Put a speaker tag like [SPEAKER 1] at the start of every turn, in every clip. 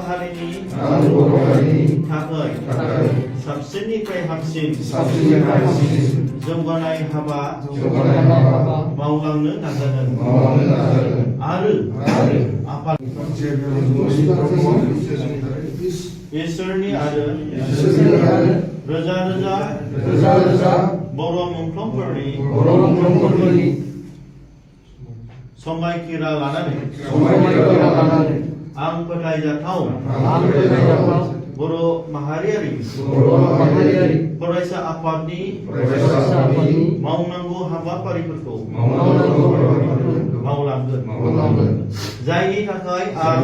[SPEAKER 1] हारिनि थाखाय साबसिननिफ्राय हामसिन जौगानाय हाबा मावलांनो नाजागोन आरो आफाद इसोरनि आरो रोजा रोजा बर' मुंख्लंफोरनि समायखिरा लानानै आं फोथायजाथाव बर' माहारियारि फरायसा आफादनि मावनांगौ हाबाफारिफोरखौ मावलांगोन जायनि थाखाय आं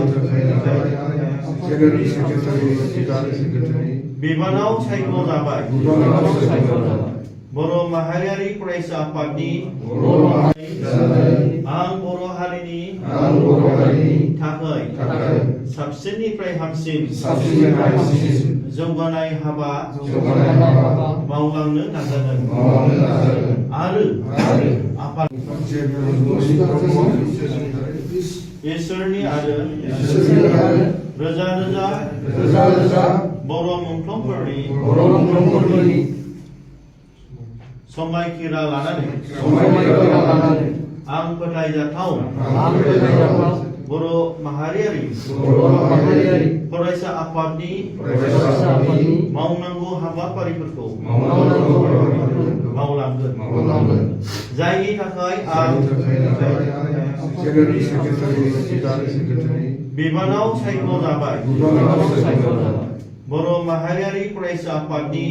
[SPEAKER 1] बिबानाव सायख'जाबाय बर' माहारियारि फरायसा आफादनि आं बर' हारिनि थाखाय साबसिननिफ्राय हामसिन जौगानाय हाबा मावलांनो नाजागोन आरो आफाद इसोरनि आरो रोजा रोजा बर' मुंख्लंफोरनि समायखिरा लानानै आं फोथायजाथाव बर' माहारियारि फरायसा आफादनि मावनांगौ हाबाफारिफोरखौ मावलांगोन जायनि थाखाय आं बिबानाव सायख'जाबाय बर' माहारियारि फरायसा आफादनि